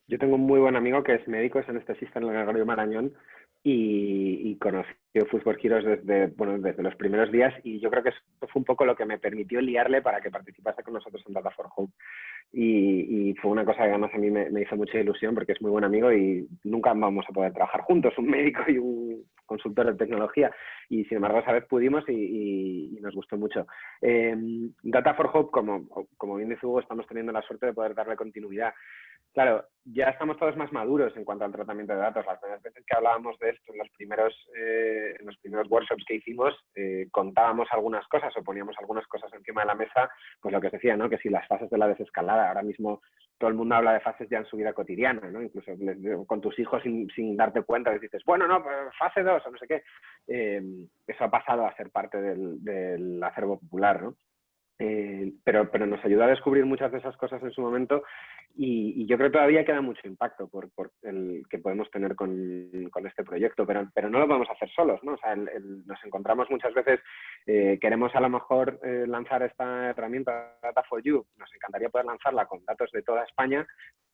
Yo tengo un muy buen amigo que es médico, es anestesista en el Gregorio Marañón y conoció Food for Heroes desde los primeros días y yo creo que eso fue un poco lo que me permitió liarle para que participase con nosotros en Data for Hope. Y fue una cosa que además a mí me hizo mucha ilusión porque es muy buen amigo y nunca vamos a poder trabajar juntos, un médico y un consultor de tecnología. Y sin embargo, esa vez pudimos y nos gustó mucho. Data for Hope, como bien dice Hugo, estamos teniendo la suerte de poder darle continuidad. Claro, ya estamos todos más maduros en cuanto al tratamiento de datos. Las primeras veces que hablábamos de esto en los primeros workshops que hicimos, contábamos algunas cosas o poníamos algunas cosas encima de la mesa, pues lo que os decía, ¿no? Que si las fases de la desescalada, ahora mismo todo el mundo habla de fases ya en su vida cotidiana, ¿no? Incluso con tus hijos sin darte cuenta, les dices, bueno, no, fase 2 o no sé qué. Eso ha pasado a ser parte del acervo popular, ¿no? Pero nos ayudó a descubrir muchas de esas cosas en su momento y yo creo que todavía queda mucho impacto por el que podemos tener con este proyecto, pero no lo podemos hacer solos, ¿no? O sea, nos encontramos muchas veces queremos a lo mejor lanzar esta herramienta Data4You, nos encantaría poder lanzarla con datos de toda España,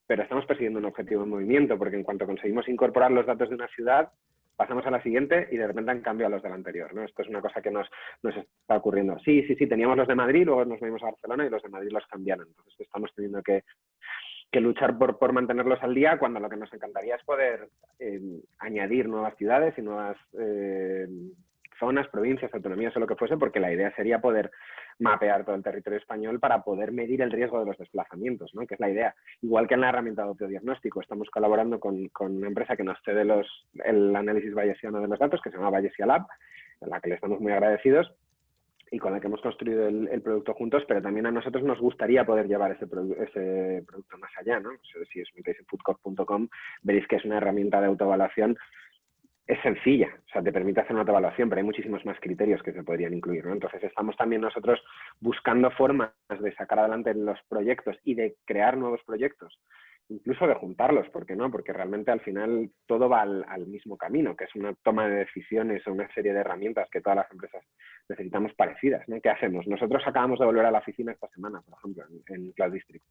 pero estamos persiguiendo un objetivo en movimiento, porque en cuanto conseguimos incorporar los datos de una ciudad, pasamos a la siguiente y de repente han cambiado los de la anterior, ¿no? Esto es una cosa que nos está ocurriendo. Sí, teníamos los de Madrid, luego nos venimos a Barcelona y los de Madrid los cambiaron. Entonces estamos teniendo que luchar por mantenerlos al día, cuando lo que nos encantaría es poder añadir nuevas ciudades y nuevas zonas, provincias, autonomías o lo que fuese, porque la idea sería poder mapear todo el territorio español para poder medir el riesgo de los desplazamientos, ¿no? Que es la idea. Igual que en la herramienta de autodiagnóstico, estamos colaborando con una empresa que nos cede el análisis bayesiano de los datos, que se llama Bayesian Lab, en la que le estamos muy agradecidos y con la que hemos construido el producto juntos, pero también a nosotros nos gustaría poder llevar ese producto más allá, ¿no? Si os metéis en foodcorp.com, veréis que es una herramienta de autoevaluación. Es sencilla, o sea, te permite hacer una autoevaluación, pero hay muchísimos más criterios que se podrían incluir, ¿no? Entonces estamos también nosotros buscando formas de sacar adelante los proyectos y de crear nuevos proyectos, incluso de juntarlos, ¿por qué no? Porque realmente al final todo va al mismo camino, que es una toma de decisiones o una serie de herramientas que todas las empresas necesitamos parecidas, ¿no? ¿Qué hacemos? Nosotros acabamos de volver a la oficina esta semana, por ejemplo, en Cloud District.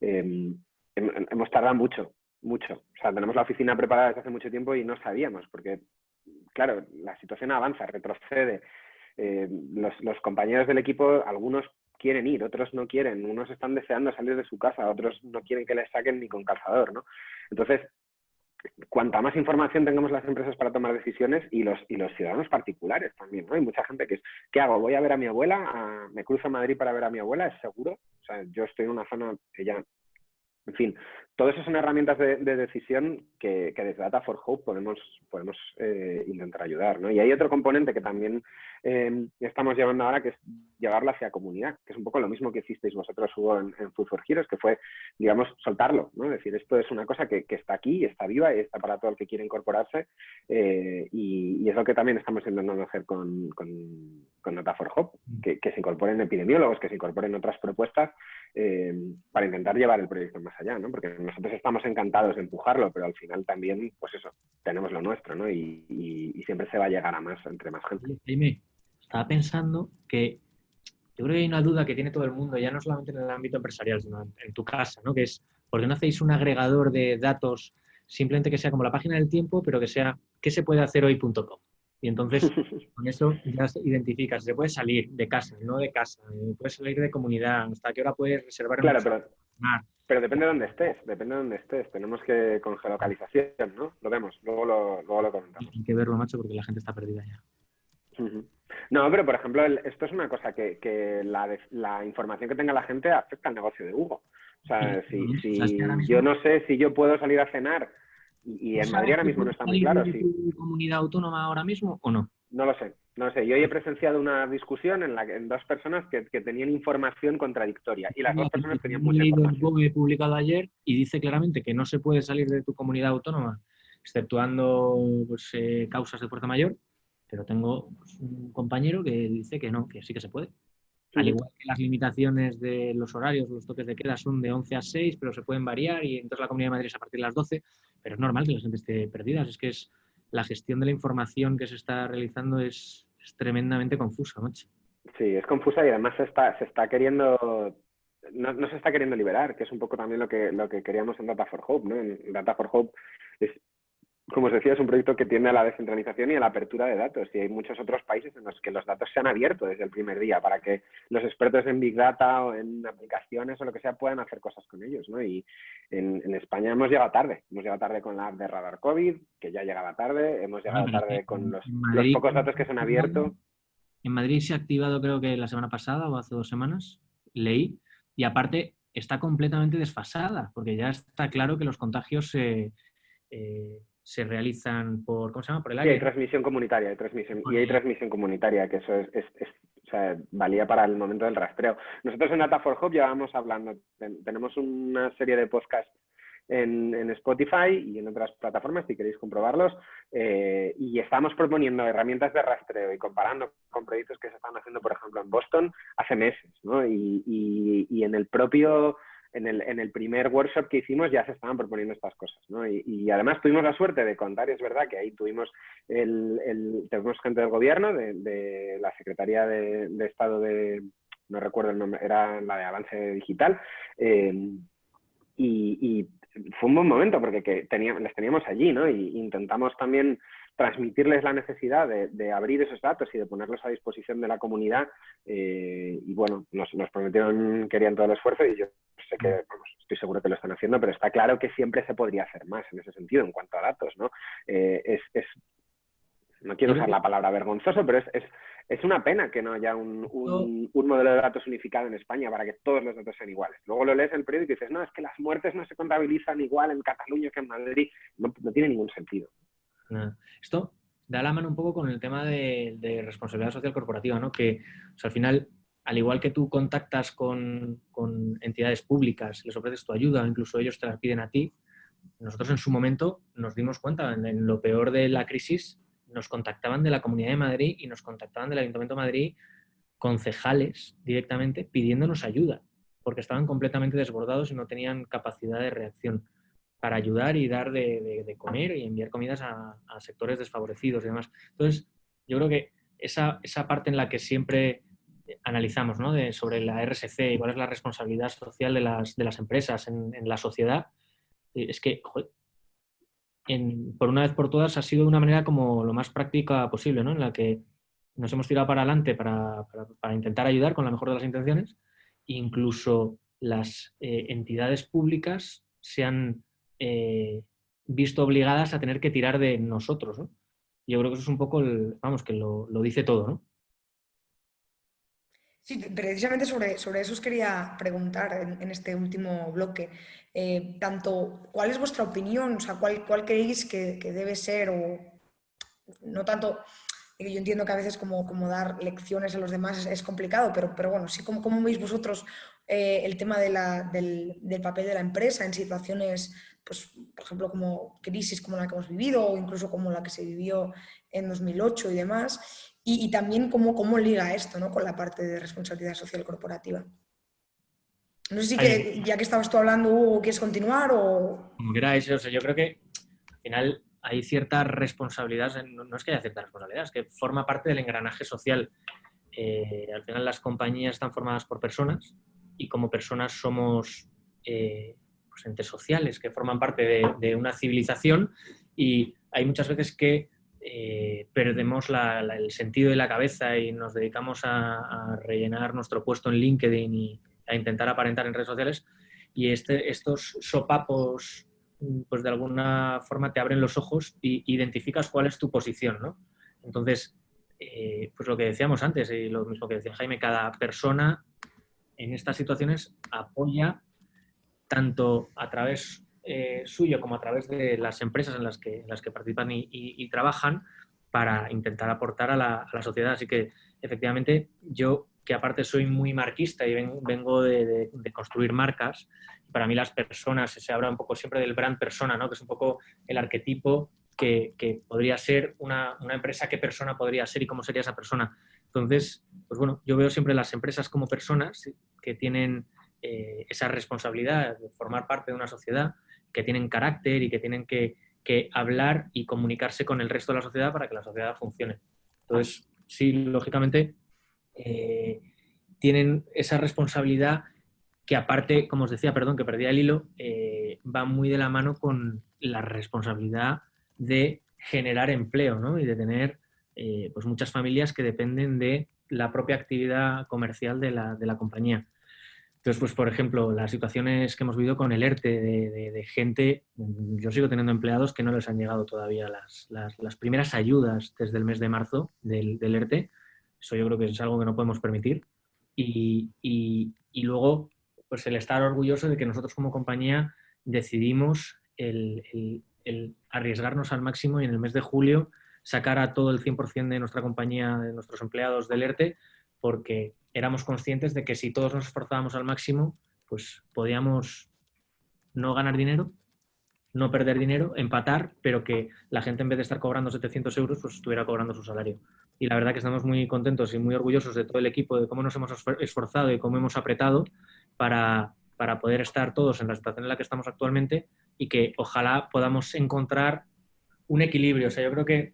Hemos tardado mucho. O sea, tenemos la oficina preparada desde hace mucho tiempo y no sabíamos, porque, claro, la situación avanza, retrocede. Los compañeros del equipo, algunos quieren ir, otros no quieren. Unos están deseando salir de su casa, otros no quieren que les saquen ni con calzador, ¿no? Entonces, cuanta más información tengamos las empresas para tomar decisiones y los ciudadanos particulares también, ¿no? Hay mucha gente que es, ¿qué hago? ¿Voy a ver a mi abuela? ¿Me cruzo a Madrid para ver a mi abuela? ¿Es seguro? O sea, yo estoy en una zona que ya... En fin, todo eso son herramientas de decisión que desde Data for Hope podemos intentar ayudar, ¿no? Y hay otro componente que también estamos llevando ahora, que es llevarlo hacia comunidad, que es un poco lo mismo que hicisteis vosotros, Hugo, en Food for Heroes, que fue, digamos, soltarlo, ¿no? Es decir, esto es una cosa que está aquí, está viva y está para todo el que quiere incorporarse, y es lo que también estamos intentando hacer con Data for Hope, que se incorporen epidemiólogos, que se incorporen otras propuestas para intentar llevar el proyecto más allá, ¿no? Porque nosotros estamos encantados de empujarlo, pero al final también, pues eso, tenemos lo nuestro, ¿no? Y siempre se va a llegar a más, entre más gente. Jaime, estaba pensando que yo creo que hay una duda que tiene todo el mundo, ya no solamente en el ámbito empresarial, sino en tu casa, ¿no? Que es, ¿por qué no hacéis un agregador de datos simplemente que sea como la página del tiempo, pero que sea qué se puede hacer hoy.com? Y entonces, con eso ya se identifica, se puede salir de casa, no de casa, puede salir de comunidad, hasta qué hora puedes reservar. Claro, pero depende de dónde estés. Tenemos que, con geolocalización, ¿no? Lo vemos, luego lo comentamos. Hay que verlo, macho, porque la gente está perdida ya. No, pero por ejemplo, esto es una cosa que la información que tenga la gente afecta al negocio de Hugo. O sea, yo no sé si yo puedo salir a cenar y en Madrid ahora mismo no está muy claro. ¿De tu comunidad autónoma ahora mismo o no? No lo sé. Yo hoy he presenciado una discusión en dos personas que tenían información contradictoria y las dos personas tenían mucha información. He publicado ayer y dice claramente que no se puede salir de tu comunidad autónoma, exceptuando pues, causas de fuerza mayor, pero tengo pues, un compañero que dice que no, que sí que se puede. Al igual que las limitaciones de los horarios, los toques de queda son de 11 a 6, pero se pueden variar y entonces la Comunidad de Madrid es a partir de las 12, pero es normal que la gente esté perdida. Es que la gestión de la información que se está realizando es tremendamente confusa, macho. Sí, es confusa y además se está queriendo... No se está queriendo liberar, que es un poco también lo que queríamos en Data for Hope, ¿no? En Data for Hope es, como os decía, es un proyecto que tiende a la descentralización y a la apertura de datos. Y hay muchos otros países en los que los datos se han abierto desde el primer día para que los expertos en Big Data o en aplicaciones o lo que sea puedan hacer cosas con ellos, ¿no? Y en España hemos llegado tarde. Hemos llegado tarde con la app de Radar COVID, que ya llegaba tarde. Hemos llegado tarde con los pocos datos que se han abierto. En Madrid se ha activado, creo que la semana pasada o hace 2 semanas, leí, y aparte está completamente desfasada, porque ya está claro que los contagios se realizan por, ¿cómo se llama? Por el aire. Sí, hay transmisión comunitaria, y hay transmisión comunitaria, que eso o sea, valía para el momento del rastreo. Nosotros en Data for Hope llevamos hablando, tenemos una serie de podcasts en Spotify y en otras plataformas, si queréis comprobarlos, y estamos proponiendo herramientas de rastreo y comparando con proyectos que se están haciendo, por ejemplo, en Boston hace meses, ¿no? Y en el propio en el primer workshop que hicimos ya se estaban proponiendo estas cosas, ¿no? Y además tuvimos la suerte de contar, y es verdad que ahí tuvimos tuvimos gente del gobierno, de la Secretaría de Estado de, no recuerdo el nombre, era la de Avance Digital, y fue un buen momento porque les teníamos allí, ¿no? Y intentamos también transmitirles la necesidad de abrir esos datos y de ponerlos a disposición de la comunidad, y bueno, nos prometieron que harían todo el esfuerzo y yo sé que, vamos, estoy seguro que lo están haciendo, pero está claro que siempre se podría hacer más en ese sentido en cuanto a datos, ¿no? No quiero usar la palabra vergonzoso, pero es una pena que no haya un modelo de datos unificado en España para que todos los datos sean iguales. Luego lo lees en el periódico y dices, no, es que las muertes no se contabilizan igual en Cataluña que en Madrid. No tiene ningún sentido. Esto da la mano un poco con el tema de responsabilidad social corporativa, ¿no? Que, o sea, al final, al igual que tú contactas con entidades públicas, les ofreces tu ayuda o incluso ellos te la piden a ti, nosotros en su momento nos dimos cuenta, en lo peor de la crisis, nos contactaban de la Comunidad de Madrid y nos contactaban del Ayuntamiento de Madrid concejales directamente pidiéndonos ayuda, porque estaban completamente desbordados y no tenían capacidad de reacción para ayudar y dar de comer y enviar comidas a sectores desfavorecidos y demás. Entonces, yo creo que esa parte en la que siempre analizamos, ¿no? Sobre la RSC y cuál es la responsabilidad social de las empresas en la sociedad, es que, joder, por una vez por todas ha sido de una manera como lo más práctica posible, ¿no? En la que nos hemos tirado para adelante para intentar ayudar con la mejor de las intenciones. Incluso las entidades públicas se han visto obligadas a tener que tirar de nosotros, ¿no? Yo creo que eso es un poco, vamos, que lo dice todo, ¿no? Sí, precisamente sobre eso os quería preguntar en este último bloque. ¿Cuál es vuestra opinión? O sea, ¿cuál creéis que debe ser? O no tanto, yo entiendo que a veces como dar lecciones a los demás es complicado, pero bueno, sí, ¿cómo veis vosotros el tema del papel de la empresa en situaciones, pues, por ejemplo, como crisis como la que hemos vivido o incluso como la que se vivió en 2008 y demás? Y también cómo liga esto, ¿no? Con la parte de responsabilidad social corporativa. No sé si ya que estabas tú hablando, Hugo, ¿quieres continuar o...? Como queráis, o sea, yo creo que al final hay cierta responsabilidad, no es que haya cierta responsabilidad, es que forma parte del engranaje social. Al final las compañías están formadas por personas y como personas somos pues entes sociales que forman parte de una civilización y hay muchas veces que perdemos el sentido de la cabeza y nos dedicamos a rellenar nuestro puesto en LinkedIn y a intentar aparentar en redes sociales y estos sopapos pues de alguna forma te abren los ojos y identificas cuál es tu posición, ¿no? Entonces, pues lo que decíamos antes y lo mismo que decía Jaime, cada persona en estas situaciones apoya tanto a través suyo como a través de las empresas en las que participan y trabajan para intentar aportar a la sociedad. Así que, efectivamente, yo, que aparte soy muy marquista y vengo de construir marcas, para mí las personas, se habla un poco siempre del brand persona, ¿no? Que es un poco el arquetipo que podría ser una empresa, qué persona podría ser y cómo sería esa persona. Entonces, pues bueno, yo veo siempre las empresas como personas que tienen esa responsabilidad de formar parte de una sociedad, que tienen carácter y que tienen que hablar y comunicarse con el resto de la sociedad para que la sociedad funcione. Entonces, sí, lógicamente, tienen esa responsabilidad que aparte, como os decía, perdón, que perdía el hilo, va muy de la mano con la responsabilidad de generar empleo, ¿no? Y de tener pues muchas familias que dependen de la propia actividad comercial de la compañía. Entonces, pues, por ejemplo, las situaciones que hemos vivido con el ERTE de gente, yo sigo teniendo empleados que no les han llegado todavía las primeras ayudas desde el mes de marzo del ERTE. Eso yo creo que es algo que no podemos permitir. Y luego, pues el estar orgulloso de que nosotros como compañía decidimos el arriesgarnos al máximo y en el mes de julio sacar a todo el 100% de nuestra compañía, de nuestros empleados del ERTE, porque éramos conscientes de que si todos nos esforzábamos al máximo, pues podíamos no ganar dinero, no perder dinero, empatar, pero que la gente en vez de estar cobrando 700 euros, pues estuviera cobrando su salario. Y la verdad que estamos muy contentos y muy orgullosos de todo el equipo, de cómo nos hemos esforzado y cómo hemos apretado para para poder estar todos en la situación en la que estamos actualmente y que ojalá podamos encontrar un equilibrio. O sea, yo creo que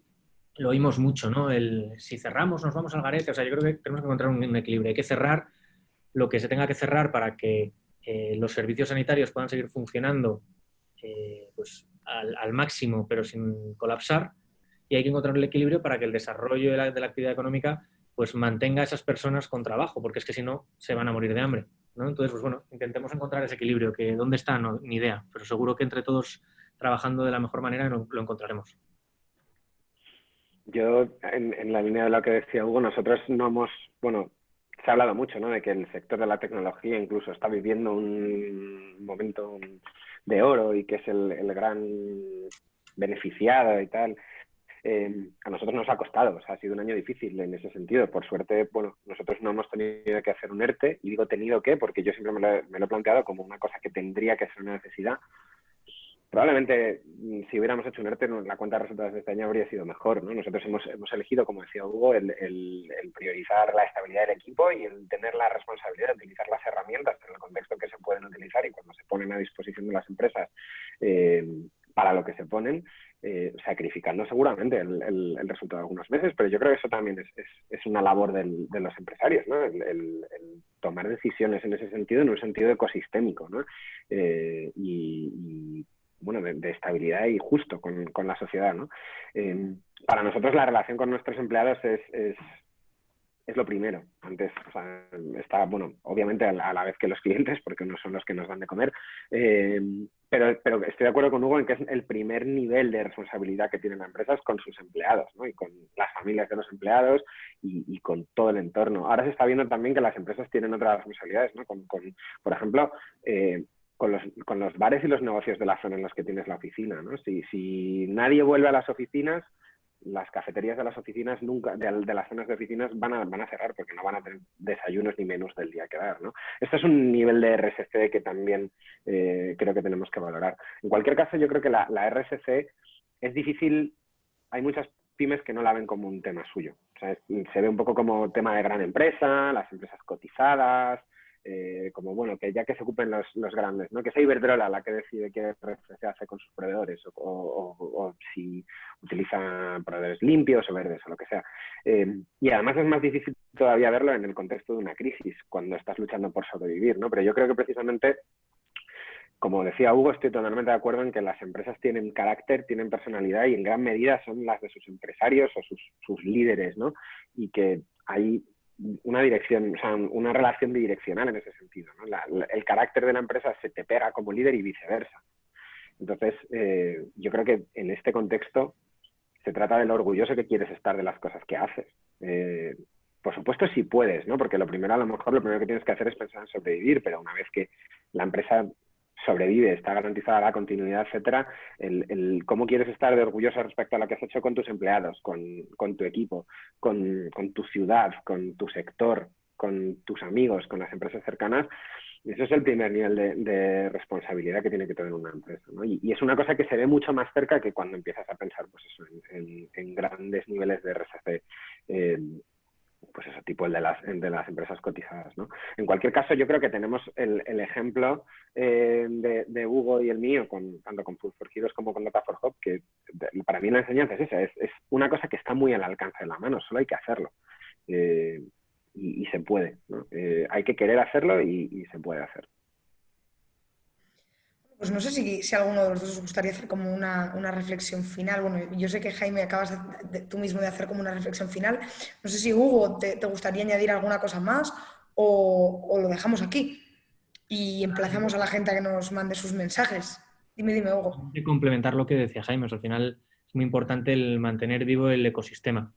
lo oímos mucho, ¿no? Si cerramos nos vamos al garete. O sea, yo creo que tenemos que encontrar un equilibrio. Hay que cerrar lo que se tenga que cerrar para que los servicios sanitarios puedan seguir funcionando pues al máximo, pero sin colapsar. Y hay que encontrar el equilibrio para que el desarrollo de la actividad económica pues mantenga a esas personas con trabajo, porque es que si no, se van a morir de hambre, ¿no? Entonces, pues bueno, intentemos encontrar ese equilibrio, que dónde está, no, ni idea, pero seguro que entre todos trabajando de la mejor manera lo encontraremos. Yo, en la línea de lo que decía Hugo, nosotros no hemos, bueno, se ha hablado mucho, ¿no?, de que el sector de la tecnología incluso está viviendo un momento de oro y que es el gran beneficiado y tal. A nosotros nos ha costado, o sea, ha sido un año difícil en ese sentido. Por suerte, bueno, nosotros no hemos tenido que hacer un ERTE, y digo tenido que porque yo siempre me lo he planteado como una cosa que tendría que ser una necesidad. Probablemente, si hubiéramos hecho un ERTE, la cuenta de resultados de este año habría sido mejor, ¿no? Nosotros hemos elegido, como decía Hugo, el priorizar la estabilidad del equipo y el tener la responsabilidad de utilizar las herramientas en el contexto que se pueden utilizar y cuando se ponen a disposición de las empresas para lo que se ponen, sacrificando seguramente el resultado de algunos meses, pero yo creo que eso también es una labor de los empresarios, ¿no? El tomar decisiones en ese sentido, en un sentido ecosistémico, ¿no? Y bueno, de estabilidad y justo con la sociedad, ¿no? Para nosotros la relación con nuestros empleados es lo primero. Antes, o sea, está, bueno, obviamente a la vez que los clientes, porque no son los que nos dan de comer, pero estoy de acuerdo con Hugo en que es el primer nivel de responsabilidad que tienen las empresas con sus empleados, ¿no? Y con las familias de los empleados y con todo el entorno. Ahora se está viendo también que las empresas tienen otras responsabilidades, ¿no? Por ejemplo, con los bares y los negocios de la zona en los que tienes la oficina, ¿no? Si nadie vuelve a las oficinas, las cafeterías de las oficinas nunca, de las zonas de oficinas van a cerrar porque no van a tener desayunos ni menús del día que dar, ¿no? Esto es un nivel de RSC que también creo que tenemos que valorar. En cualquier caso, yo creo que la RSC es difícil. Hay muchas pymes que no la ven como un tema suyo. O sea, se ve un poco como tema de gran empresa, las empresas cotizadas, como, bueno, que ya que se ocupen los grandes, ¿no? Que sea Iberdrola la que decide qué RFC hace con sus proveedores o si utiliza proveedores limpios o verdes o lo que sea. Y además es más difícil todavía verlo en el contexto de una crisis, cuando estás luchando por sobrevivir, ¿no? Pero yo creo que precisamente, como decía Hugo, estoy totalmente de acuerdo en que las empresas tienen carácter, tienen personalidad y en gran medida son las de sus empresarios o sus líderes, ¿no? Y que hay una dirección, o sea, una relación bidireccional en ese sentido, ¿no? El carácter de la empresa se te pega como líder y viceversa. Entonces, yo creo que en este contexto se trata de lo orgulloso que quieres estar de las cosas que haces. Por supuesto, si puedes, ¿no? Porque lo primero que tienes que hacer es pensar en sobrevivir, pero una vez que la empresa sobrevive, está garantizada la continuidad, etcétera, el cómo quieres estar de orgulloso respecto a lo que has hecho con tus empleados, con tu equipo, con tu ciudad, con tu sector, con tus amigos, con las empresas cercanas. Eso es el primer nivel de responsabilidad que tiene que tener una empresa, ¿no? Y es una cosa que se ve mucho más cerca que cuando empiezas a pensar, pues eso, en grandes niveles de RSC, pues eso, tipo el de las empresas cotizadas, ¿no? En cualquier caso, yo creo que tenemos el ejemplo de Hugo y el mío, tanto con Food for Heroes como con Data for Hope, que para mí la enseñanza es esa, es una cosa que está muy al alcance de la mano, solo hay que hacerlo. Y se puede, ¿no? Hay que querer hacerlo y se puede hacer. Pues no sé si a alguno de los dos os gustaría hacer como una reflexión final. Bueno, yo sé que Jaime acabas tú mismo de hacer como una reflexión final. No sé si Hugo te gustaría añadir alguna cosa más o lo dejamos aquí y emplazamos a la gente a que nos mande sus mensajes. Dime, Hugo. De complementar lo que decía Jaime, al final es muy importante el mantener vivo el ecosistema,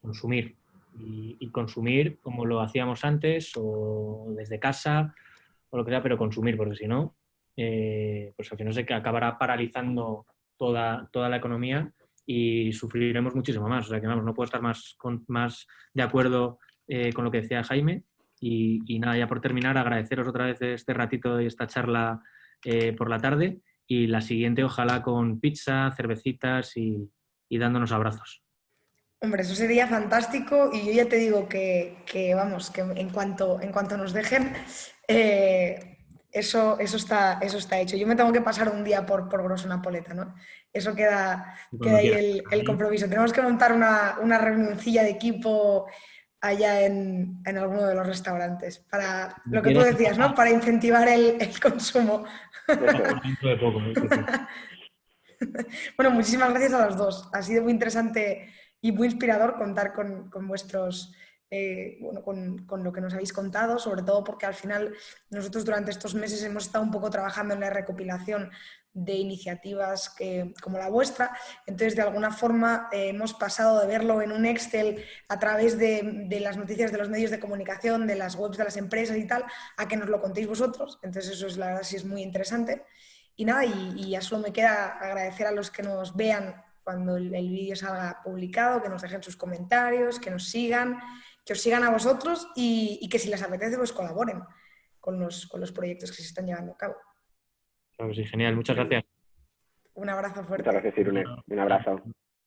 consumir y consumir como lo hacíamos antes o desde casa o lo que sea, pero consumir, porque si no, pues al final se acabará paralizando toda la economía y sufriremos muchísimo más. O sea que vamos, no puedo estar más de acuerdo con lo que decía Jaime y nada, ya por terminar, agradeceros otra vez este ratito y esta charla por la tarde y la siguiente ojalá con pizza, cervecitas y dándonos abrazos. Hombre, eso sería fantástico y yo ya te digo que vamos, que en cuanto nos dejen, Eso está hecho. Yo me tengo que pasar un día por Grosso Napoleta, ¿no? Eso queda ahí el compromiso. Tenemos que montar una reunioncilla de equipo allá en alguno de los restaurantes, para lo que tú decías, ¿no? Para incentivar el consumo. Dentro de poco, sí. Bueno, muchísimas gracias a los dos. Ha sido muy interesante y muy inspirador contar con vuestros, con lo que nos habéis contado, sobre todo porque al final nosotros durante estos meses hemos estado un poco trabajando en la recopilación de iniciativas como la vuestra. Entonces, de alguna forma, hemos pasado de verlo en un Excel a través de las noticias de los medios de comunicación, de las webs de las empresas y tal, a que nos lo contéis vosotros. Entonces, eso es, la verdad, sí es muy interesante. Y nada, y ya solo me queda agradecer a los que nos vean cuando el vídeo salga publicado, que nos dejen sus comentarios, que nos sigan, que os sigan a vosotros y que si les apetece, pues colaboren con los proyectos que se están llevando a cabo. Claro, sí, genial. Muchas gracias. Un abrazo fuerte. Muchas gracias, Irune. Un abrazo.